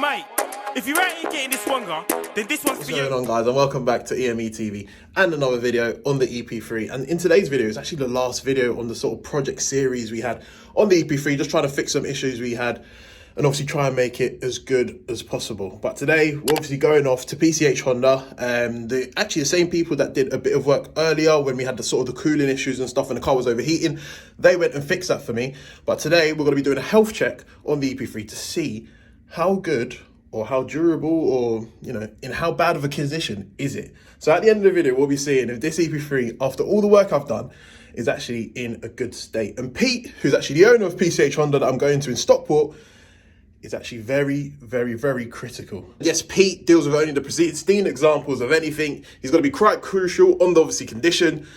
Mate, if you ain't getting this one, then this one's for you. What's going on, guys, and welcome back to EME and another video on the EP3. And in today's video, it's actually the last video on the sort of project series we had on the EP3, just trying to fix some issues we had and obviously try and make it as good as possible. But today, we're obviously going off to PCH Honda. Actually the same people that did a bit of work earlier when we had the sort of the cooling issues and stuff and the car was overheating, they went and fixed that for me. But today, we're going to be doing a health check on the EP3 to see how good or how durable or, you know, in how bad of a condition is it. So at the end of the video, we'll be seeing if this EP3, after all the work I've done, is actually in a good state. And Pete, who's actually the owner of PCH Honda that I'm going to in Stockport, is actually very, very critical. Yes, Pete deals with only the pristine examples of anything. He's going to be quite crucial on the obviously condition.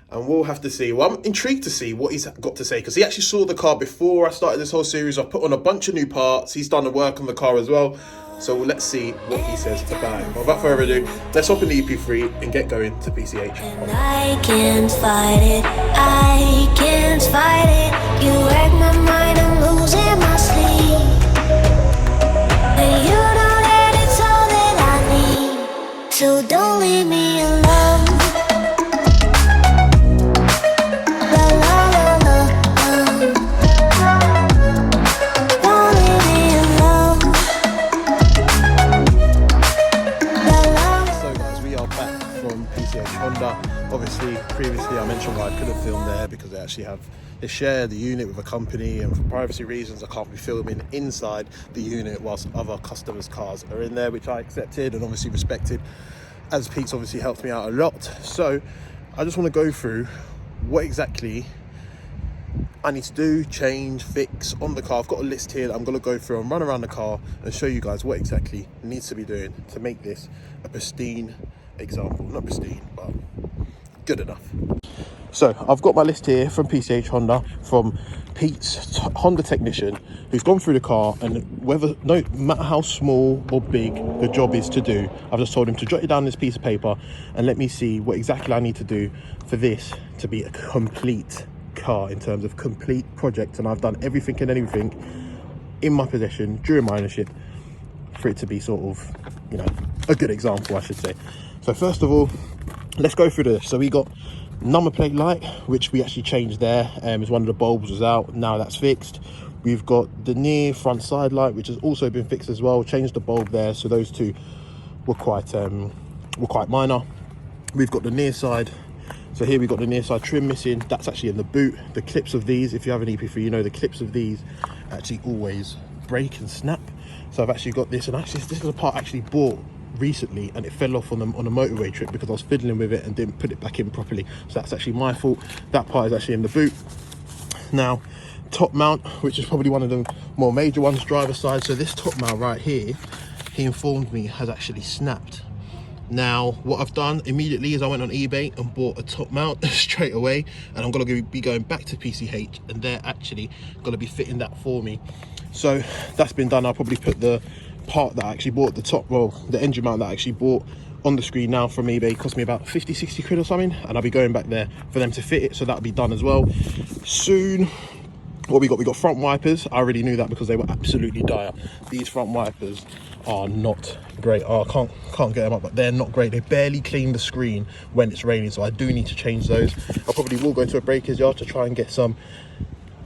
And we'll have to see. Well, I'm intrigued to see what he's got to say because he actually saw the car before I started this whole series. I've put on a bunch of new parts. He's done the work on the car as well. So let's see what he says about it. But without further ado, let's hop in the EP3 and get going to PCH. And I can't fight it, I can't fight it. You wreck my mind, I'm losing my sleep. And you know that it's all that I need. So don't leave me alone. Obviously, previously I mentioned why I couldn't film there because they share the unit with a company, and for privacy reasons I can't be filming inside the unit whilst other customers' cars are in there, which I accepted and obviously respected, as Pete's obviously helped me out a lot. So I just want to go through what exactly I need to do, change, fix on the car. I've got a list here that I'm going to go through and run around the car and show you guys what exactly needs to be doing to make this a pristine example. Not pristine, but good enough. So I've got my list here from PCH Honda, from Pete's Honda technician, who's gone through the car, and no matter how small or big the job is to do, I've just told him to jot it down this piece of paper and let me see what exactly I need to do for this to be a complete car in terms of complete project. And I've done everything and anything in my possession during my ownership for it to be sort of, you know, a good example, I should say. So first of all, let's go through this. So we got number plate light, which we actually changed there, as one of the bulbs was out. Now that's fixed. We've got the near front side light, which has also been fixed as well. Changed the bulb there, so those two were quite minor. We've got the near side. So here we've got the near side trim missing. That's actually in the boot. The clips of these, if you have an EP3, you know the clips of these actually always break and snap. So I've actually got this, and actually this is a part I actually bought recently and it fell off on a motorway trip because I was fiddling with it and didn't put it back in properly. So that's actually my fault. That part is actually in the boot. Now, top mount, which is probably one of the more major ones, driver side. So this top mount right here, he informed me has actually snapped. Now, what I've done immediately is I went on eBay and bought a top mount straight away, and I'm going to be going back to PCH and they're actually going to be fitting that for me. So that's been done. I'll probably put the part that I actually bought, the engine mount that I actually bought, on the screen now from eBay. It cost me about 50-60 quid or something, and I'll be going back there for them to fit it, so that'll be done as well soon. What we got front wipers. I already knew that because they were absolutely dire. These front wipers are not great. I can't get them up, but they're not great. They barely clean the screen when it's raining, so I do need to change those. I probably will go to a breaker's yard to try and get some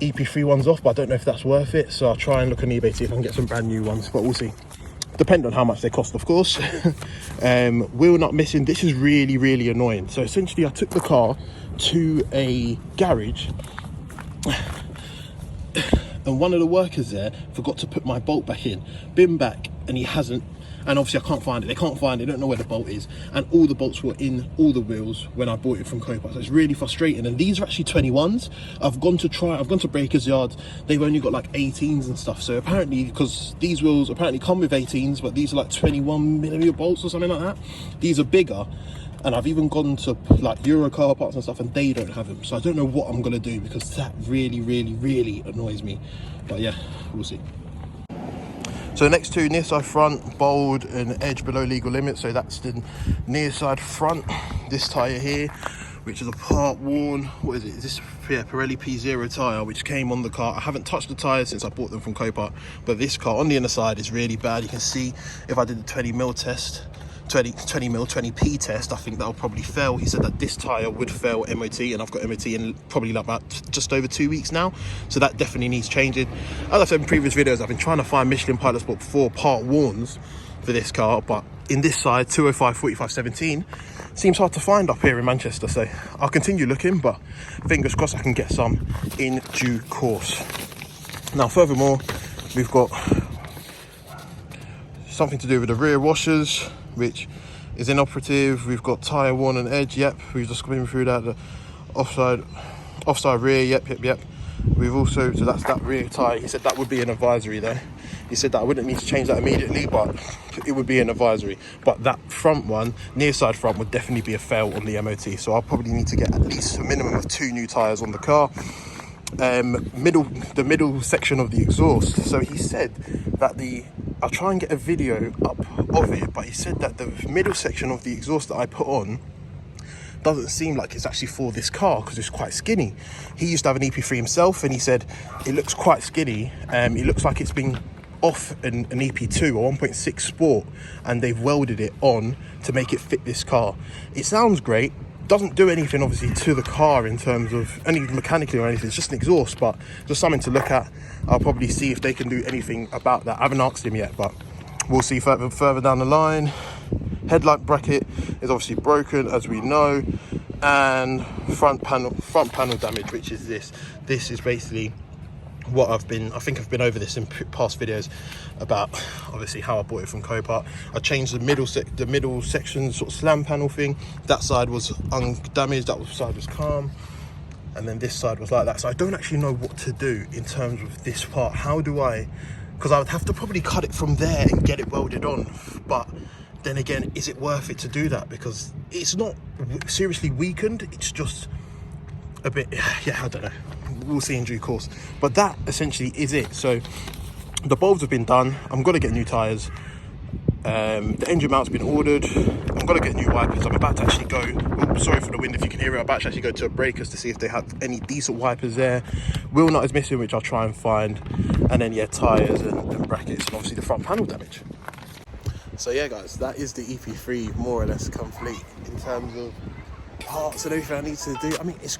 EP3 ones off, but I don't know if that's worth it, so I'll try and look on eBay, see if I can get some brand new ones, but we'll see. Depend on how much they cost, of course. Wheel nut missing. This is really annoying. So essentially I took the car to a garage and one of the workers there forgot to put my bolt back in. Been back and he hasn't, and obviously I can't find it. They can't find it, they don't know where the bolt is, and all the bolts were in all the wheels when I bought it from Copa. So it's really frustrating. And these are actually 21s. I've gone to Breakers Yard, they've only got like 18s and stuff. So apparently, because these wheels apparently come with 18s, but these are like 21mm bolts or something like that. These are bigger, and I've even gone to like Euro car parts and stuff and they don't have them. So I don't know what I'm gonna do because that really annoys me. But yeah, we'll see. So the next two, near side front, bold and edge below legal limit. So that's the near side front, this tyre here. which is a part worn, what is it? Is this Pirelli P0 tyre, which came on the car. I haven't touched the tyres since I bought them from Copart, but this car on the inner side is really bad. You can see if I did the 20mm test, 20p test, I think that'll probably fail. He said that this tyre would fail MOT, and I've got MOT in probably like about just over 2 weeks now, so that definitely needs changing. As I've said in previous videos, I've been trying to find Michelin Pilot Sport 4 part warns for this car, but in this side 205 45 17 seems hard to find up here in Manchester, so I'll continue looking, but fingers crossed I can get some in due course. Now furthermore, we've got something to do with the rear washers, which is inoperative. We've got tyre worn and edge, yep, we've just been through that. The offside rear, yep. We've also, so that's that rear tyre. He said that would be an advisory though. He said that I wouldn't need to change that immediately, but it would be an advisory. But that front one, near side front, would definitely be a fail on the MOT. So I'll probably need to get at least a minimum of 2 new tyres on the car. The middle section of the exhaust. So he said that I'll try and get a video up of it, but he said that the middle section of the exhaust that I put on doesn't seem like it's actually for this car because it's quite skinny. He used to have an EP3 himself, and he said it looks quite skinny. It looks like it's been off an EP2 or 1.6 Sport, and they've welded it on to make it fit this car. It sounds great. Doesn't do anything obviously to the car in terms of any mechanically or anything. It's just an exhaust, but just something to look at. I'll probably see if they can do anything about that. I haven't asked him yet, but we'll see further down the line. Headlight bracket is obviously broken, as we know, and front panel damage, which is this. This is basically what I think I've been over this in past videos about obviously how I bought it from Copart. I changed the middle section sort of slam panel thing. That side was undamaged, that side was calm, and then this side was like that. So I don't actually know what to do in terms of this part. How do I, because I would have to probably cut it from there and get it welded on, but then again, is it worth it to do that? Because it's not seriously weakened, it's just a bit, yeah, I don't know. We'll see in due course. But that essentially is it. So the bulbs have been done. I'm going to get new tyres. The engine mount's been ordered. I'm going to get new wipers. I'm about to actually go, sorry for the wind if you can hear it, I'm about to actually go to a breakers to see if they have any decent wipers there. Wheel nut is missing, which I'll try and find. And then, yeah, tyres and brackets, and obviously the front panel damage. So yeah guys, that is the EP3 more or less complete in terms of parts and everything I need to do. I mean, it's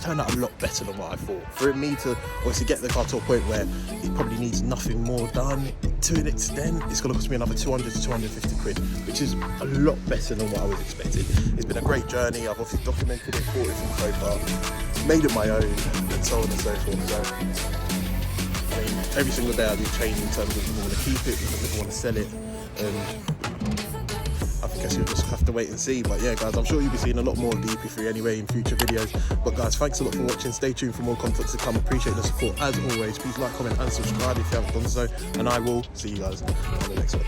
turned out a lot better than what I thought. For me to obviously get the car to a point where it probably needs nothing more done, to an extent, it's going to cost me another 200 to 250 quid, which is a lot better than what I was expecting. It's been a great journey. I've obviously documented it, bought it from Copart, made it my own, and so on and so forth. So, I mean, every single day I do change in terms of if I want to keep it, if I want to sell it, and I guess you'll just have to wait and see. But yeah guys, I'm sure you'll be seeing a lot more of the EP3 anyway in future videos. But guys, thanks a lot for watching. Stay tuned for more content to come. Appreciate the support as always. Please like, comment and subscribe if you haven't done so, and I will see you guys on the next one.